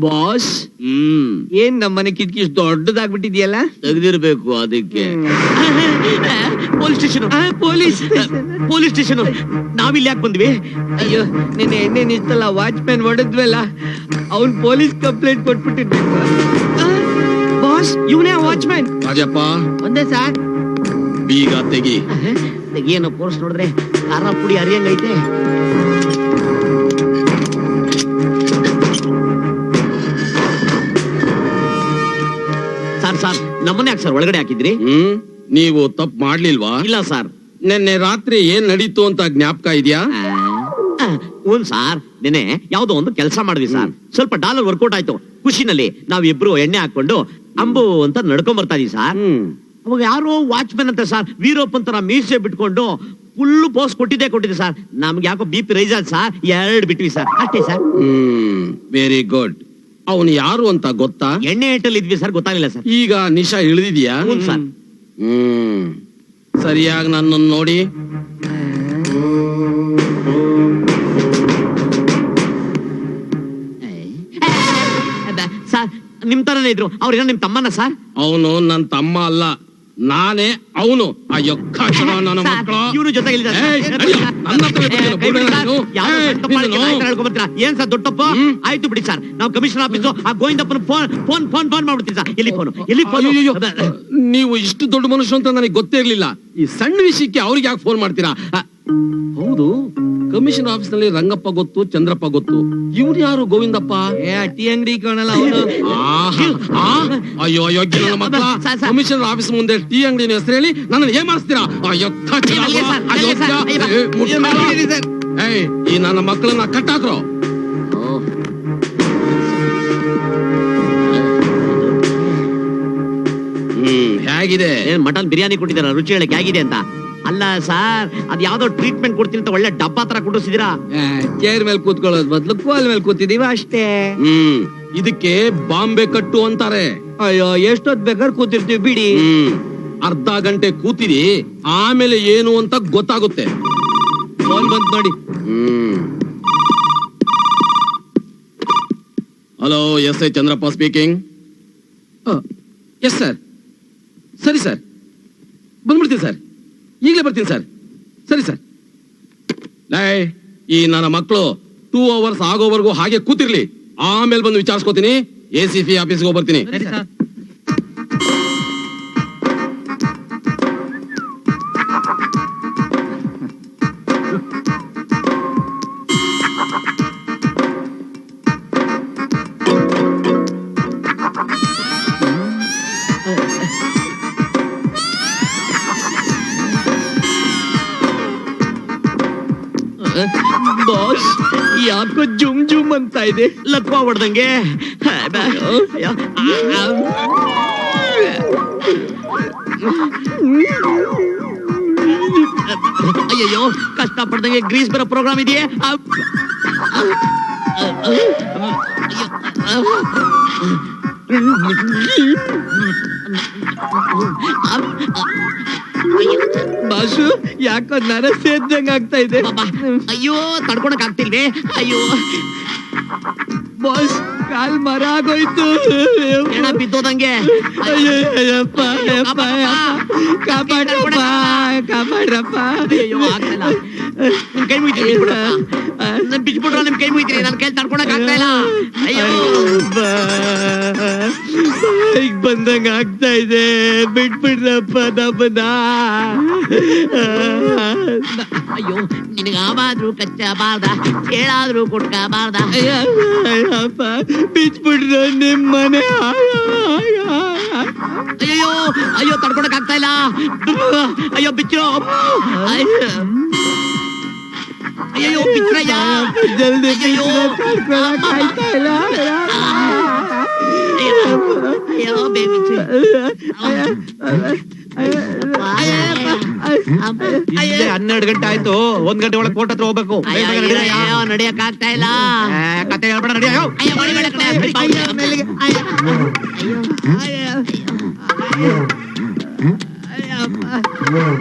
Boss, ಏನ್ ನಮ್ಮನೆ ಕಿಟಕಿ ಇಷ್ಟು ದೊಡ್ಡದಾಗ್ಬಿಟ್ಟಿದ್ಯಲ್ಲ? ತೆಗ್ದಿರ್ಬೇಕು ಅದಕ್ಕೆ. Police station, police station. ನಾವಿಲ್ಲಿ ಯಾಕೆ ಬಂದ್ವಿ? ಅಯ್ಯೋ, ನಿನ್ನೆ ಎಣ್ಣೆ ನಿಂತಲ್ಲ ವಾಚ್ಮ್ಯಾನ್ ಹೊಡೆದ್ವಲ್ಲ, ಅವ್ನ್ ಪೊಲೀಸ್ ಕಂಪ್ಲೇಂಟ್ ಕೊಟ್ಬಿಟ್ಟಿರ್ಬೇಕು. ಬಾಸ್, ಇವನೇ ವಾಚ್ಮ್ಯಾನ್. ರಾಜಪ್ಪ, ಒಂದೇ ಸಾರ್. ಬೀಗ ತೆಗಿ. ಏನೋ ಪೋರ್ಸ್ ನೋಡಿದ್ರೆ ಖಾರ ಪುಡಿ ಅರಿಯಂಗೈತೆ. ಸರ್ ನಮ್ಮನ್ನ ಯಾಕೆ ಸರ್ ಒಳಗಡೆ ಹಾಕಿದ್ರಿ? ನೀವು ತಪ್ಪು ಮಾಡ್ಲಿಲ್ವಾ? ಇಲ್ಲ ಸರ್. ನಿನ್ನೆ ರಾತ್ರಿ ಏನ್ ನಡೀತು ಅಂತ ಜ್ಞಾಪಕ ಇದೆಯಾ? ಹ್ಞೂ ಸಾರ್, ನೆನೆ ಯಾವ್ದೋ ಒಂದು ಕೆಲಸ ಮಾಡಿದ್ವಿ ಸರ್. ಸ್ವಲ್ಪ ಡಾಲರ್ ವರ್ಕೌಟ್ ಆಯ್ತು. ಖುಷಿನಲ್ಲಿ ನಾವಿಬ್ರು ಎಣ್ಣೆ ಹಾಕೊಂಡು ಅಂಬು ಅಂತ ನಡ್ಕೊಂಡ್ ಬರ್ತಾ ಇದೀವಿ ಸರ್. ಅವಾಗ ಯಾರೋ ವಾಚ್ಮ್ಯಾನ್ ಅಂತ ಸರ್, ವೀರಪ್ಪ ಅಂತ ಮೀಸೆ ಬಿಟ್ಕೊಂಡು ಫುಲ್ ಪೋಸ್ ಕೊಟ್ಟಿದ್ದೆ ಸರ್. ನಮ್ಗೆ ಯಾಕೋ BP ರೈಸ್ ಆಯ್ತು ಸರ್, 2 ಬಿಟ್ವಿ ಸರ್, ಅಷ್ಟೇ ಸರ್. Very good. ಅವನು ಯಾರು ಅಂತ ಗೊತ್ತಾ? ಎಣ್ಣೆ ಏಟಲ್ಲಿ ಇದ್ವಿ ಸರ್, ಗೊತ್ತಾಗಿಲ್ಲ ಸರ್. ಈಗ ನಿಶಾ ಇಳಿದಿದ್ಯಾ? ಹ್ಞೂ ಸರ್. ಸರಿಯಾಗಿ ನನ್ನನ್ನು ನೋಡಿ. ಸರ್ ನಿಮ್ ತರನೇ ಇದ್ರು. ಅವ್ರೇನೋ ನಿಮ್ ತಮ್ಮನ ಸರ್? ಅವನು ನನ್ನ ತಮ್ಮ ಅಲ್ಲ, ನಾನೇ ಅವನು. ಅಯ್ಯೋ ನನ್ನ ಮಕ್ಕಳು. ಇವ್ರ ಜೊತೆ ಏನ್ ಸರ್ ದೊಡ್ಡಪ್ಪ? ಆಯ್ತು ಬಿಡಿ ಸರ್, ನಾವು ಕಮಿಷನರ್ ಆಫೀಸ್ ಆ ಗೋವಿಂದಪ್ಪನ ಫೋನ್ ಮಾಡ್ಬಿಡ್ತೀವಿ ಸರ್. ಎಲ್ಲಿ ಫೋನ್? ನೀವು ಇಷ್ಟು ದೊಡ್ಡ ಮನುಷ್ಯ ಅಂತ ನನಗೆ ಗೊತ್ತೇ ಇರ್ಲಿಲ್ಲ. ಈ ಸಣ್ಣ ವಿಷಯಕ್ಕೆ ಅವ್ರಿಗೆ ಯಾಕೆ ಫೋನ್ ಮಾಡ್ತೀರಾ? ಹೌದು, ಕಮಿಷನ್ ಆಫೀಸ್ ನಲ್ಲಿ ರಂಗಪ್ಪ ಗೊತ್ತು, ಚಂದ್ರಪ್ಪ ಗೊತ್ತು. ಇವ್ರು ಯಾರು ಗೋವಿಂದಪ್ಪ? ಟೀ ಅಂಗಡಿ ಕಾಣಲ್ಲ. ಅಯ್ಯೋ ನನ್ನ ಮಕ್ಕಳ, ಕಮಿಷನರ್ ಆಫೀಸ್ ಮುಂದೆ ಟೀ ಅಂಗಡಿ ಹೆಸರು ಹೇಳಿ ನನ್ನ ಏನ್ ಮಾಡಿಸ್ತೀರಾ? ಅಯ್ಯೋ ಈ ನನ್ನ ಮಕ್ಕಳನ್ನ ಕಟ್ಟಾಕ್ರೋ. ಹೇಗಿದೆ? ಮಟನ್ ಬಿರಿಯಾನಿ ಕೊಟ್ಟಿದಾರ, ರುಚಿ ಹೇಳಕ್ ಹೇಗಿದೆ ಅಂತ? ಅಲ್ಲ ಸರ್, ಅದ್ ಯಾವ್ದೋ ಟ್ರೀಟ್ಮೆಂಟ್ ಕೊಡ್ತೀನಿ ಅಂತ ಒಳ್ಳೆ ಡಬ್ಬಾ ತರ ಕೊಡಿಸಿದಿರಾ. ಚೇರ್ ಮೇಲೆ ಕೂತ್ಕೊಳ್ಳೋದ್ ಬದ್ಲು ಕೋಲ್ ಮೇಲೆ ಕೂತಿದೀವಿ ಅಷ್ಟೇ. ಇದಕ್ಕೆ ಬಾಂಬೆ ಕಟ್ಟು ಅಂತಾರೆ. ಅಯ್ಯೋ, ಎಷ್ಟೊತ್ ಬೇಕಾದ್ರೆ ಕೂತಿರ್ತೀವಿ ಬಿಡಿ. ಅರ್ಧ ಗಂಟೆ ಕೂತಿರಿ, ಆಮೇಲೆ ಏನು ಅಂತ ಗೊತ್ತಾಗುತ್ತೆ. ಫೋನ್ ಬಂತ್ ನೋಡಿ. Hello, yes I Chandrappa speaking. Yes sir. ಸರಿ ಸರ್, ಬಂದ್ಬಿಡ್ತೀನಿ ಸರ್, ಈಗಲೇ ಬರ್ತೀನಿ ಸರ್. ಸರಿ ಸರ್. ಈ ನನ್ನ ಮಕ್ಕಳು 2 hours ಆಗೋವರೆಗೂ ಹಾಗೆ ಕೂತಿರ್ಲಿ, ಆಮೇಲೆ ಬಂದು ವಿಚಾರಿಸ್ಕೋತೀನಿ. ACP ಆಫೀಸ್ಗೆ ಹೋಗ್ಬರ್ತೀನಿ. ಬಾಸ್, ಯಾಕೋ ಜುಮ್ ಅಂತ ಇದೆ. ಲಕ್ವಾ ಹೊಡ್ದಂಗೆ. ಅಯ್ಯಯ್ಯೋ, ಕಷ್ಟ ಪಡ್ದಂಗೆ ಗ್ರೀಸ್ ಬರೋ ಪ್ರೋಗ್ರಾಮ್ ಇದೆಯೇ? ಬಾಸು, ಯಾಕೋ ನರ ಸೇದ್ದಂಗ ಆಗ್ತಾ ಇದೆ. ಅಯ್ಯೋ, ತಡ್ಕೊಳಕ್ ಆಗ್ತಿಲ್ವೇ? ಅಯ್ಯೋ ಬಾಸ್, ಕಾಲ್ ಮರ ಆಗೋಯ್ತು. ಹೆಣ ಬಿದ್ದೋದಂಗೆ. ಅಯ್ಯಪ್ಪ, ಕಾಪಾಡ್ರಪ್ಪ. ಅಯ್ಯೋ, ಆಗ್ತಿಲ್ಲ. ನಿಮ್ ಕೈ ಮುಗಿತೀನಿ, ಬಿಚ್ಬಿಟ್ರ ನಿಮ್ ಕೈ ಮುಗಿತೀನಿ. ನನ್ ಕೈ ತಡ್ಕೊಳಕ್ ಆಗ್ತಾ ಇಲ್ಲ. ಅಯ್ಯೋ, ಈಗ ಬಂದಂಗ ಆಗ್ತಾ ಇದೆ. ಬಿಟ್ಬಿಡ್ರಪ್ಪ ನಮ್ಮನ್ನ. ಅಯ್ಯೋ, ನಿನಗಾವಾದ್ರೂ ಕಚ್ಚಬಾರ್ದ, ಹೇಳಾದ್ರೂ ಕೊಟ್ಕಬಾರ್ದ. ಅಯ್ಯಪ್ಪ, ಬಿಚ್ಬಿಡ್ರ ನಿಮ್ಮನೆ. ಅಯ್ಯೋ ಅಯ್ಯೋ, ತಡ್ಕೊಳಕ್ ಆಗ್ತಾ ಇಲ್ಲ. ಅಯ್ಯೋ ಬಿಚ್ಚು. ಅಯ್ಯೋ ಬಿಚ್ರಯ್ಯ, ಜಲ್ದಿ ತಡ್ಕೊಳಕ್ ಆಗ್ತಾ ಇಲ್ಲ. ಅಯ್ಯೋ ಬೇಬಿ, ಇಲ್ಲೇ 12 ಗಂಟೆ ಆಯ್ತು. 1 ಗಂಟೆ ಒಳಗೆ ಕೋರ್ಟ್ ಹತ್ರ ಹೋಗ್ಬೇಕು. ನಡಿಯಕ್ ಆಗ್ತಾ ಇಲ್ಲ. ಕತೆ ಹೇಳ್ಬೇಡ, ನಡಿಯ.